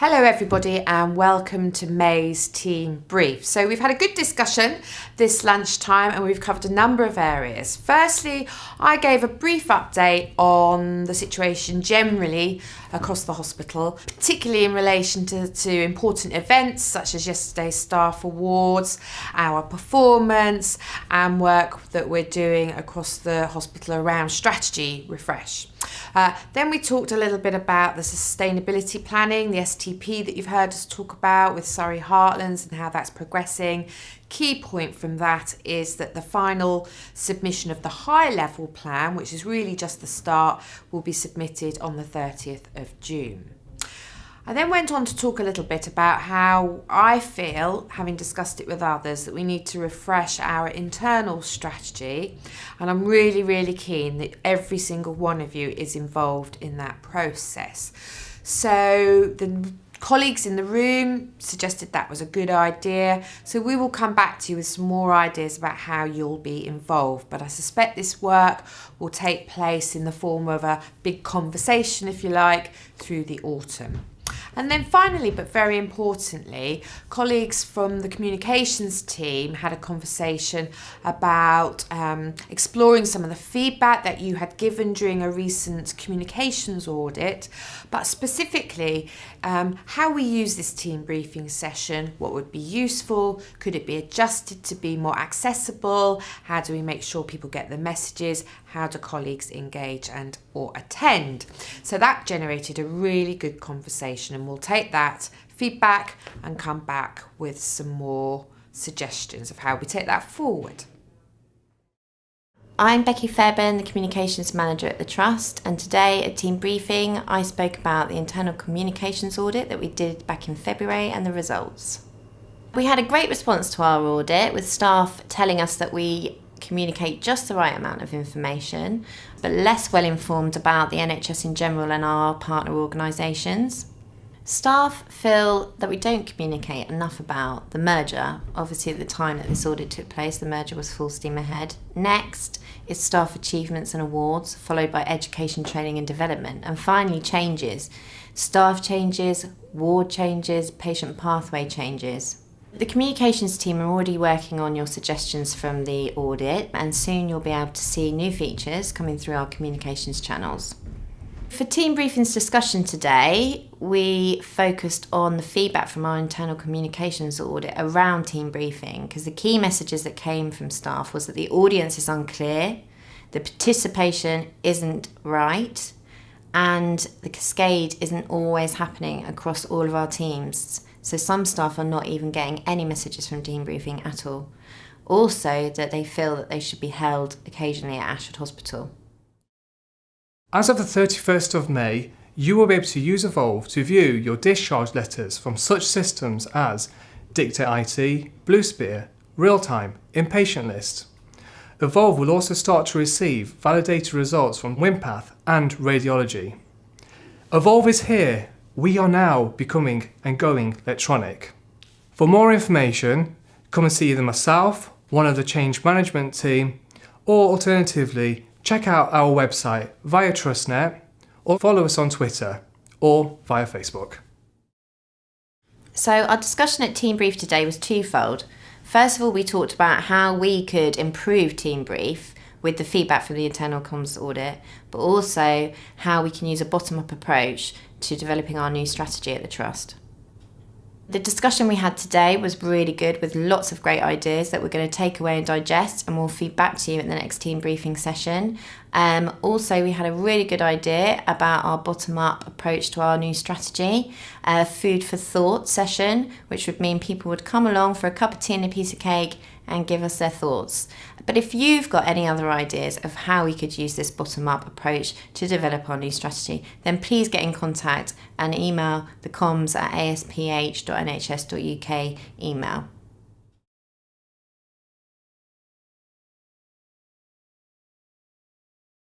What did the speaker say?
Hello everybody and welcome to May's Team Brief. So we've had a good discussion this lunchtime and we've covered a number of areas. Firstly, I gave a brief update on the situation generally across the hospital, particularly in relation to important events such as yesterday's staff awards, our performance and work that we're doing across the hospital around strategy refresh. Then we talked a little bit about the sustainability planning, the STP that you've heard us talk about with Surrey Heartlands and how that's progressing. Key point from that is that the final submission of the high level plan, which is really just the start, will be submitted on the 30th of June. I then went on to talk a little bit about how I feel, having discussed it with others, that we need to refresh our internal strategy, and I'm really keen that every single one of you is involved in that process. So the colleagues in the room suggested that was a good idea, so we will come back to you with some more ideas about how you'll be involved, but I suspect this work will take place in the form of a big conversation, if you like, through the autumn. And then finally, but very importantly, colleagues from the communications team had a conversation about exploring some of the feedback that you had given during a recent communications audit, but specifically how we use this team briefing session, what would be useful, could it be adjusted to be more accessible, how do we make sure people get the messages, how do colleagues engage and or attend. So that generated a really good conversation, and we'll take that feedback and come back with some more suggestions of how we take that forward. I'm Becky Fairbairn, the Communications Manager at the Trust, and today at Team Briefing I spoke about the internal communications audit that we did back in February and the results. We had a great response to our audit, with staff telling us that we communicate just the right amount of information, but less well informed about the NHS in general and our partner organisations. Staff feel that we don't communicate enough about the merger. Obviously at the time that this audit took place, the merger was full steam ahead. Next is staff achievements and awards, followed by education, training and development, and finally changes. Staff changes, ward changes, patient pathway changes. The communications team are already working on your suggestions from the audit, and soon you'll be able to see new features coming through our communications channels. For Team Briefing's discussion today, we focused on the feedback from our internal communications audit around Team Briefing, because the key messages that came from staff was that the audience is unclear, the participation isn't right, and the cascade isn't always happening across all of our teams. So some staff are not even getting any messages from Team Briefing at all. Also, that they feel that they should be held occasionally at Ashford Hospital. As of the 31st of May, you will be able to use Evolve to view your discharge letters from such systems as Dictate IT, Bluespear, Realtime, Inpatient List. Evolve will also start to receive validated results from WinPath and Radiology. Evolve is here. We are now becoming and going electronic. For more information, come and see either myself, one of the change management team, or alternatively, check out our website via TrustNet, or follow us on Twitter, or via Facebook. So our discussion at Team Brief today was twofold. First of all, we talked about how we could improve Team Brief with the feedback from the internal comms audit, but also how we can use a bottom-up approach to developing our new strategy at the Trust. The discussion we had today was really good, with lots of great ideas that we're going to take away and digest, and we'll feed back to you at the next team briefing session. Also, we had a really good idea about our bottom-up approach to our new strategy, a food for thought session, which would mean people would come along for a cup of tea and a piece of cake and give us their thoughts. But if you've got any other ideas of how we could use this bottom-up approach to develop our new strategy, then please get in contact and email the comms@asph.nhs.uk email.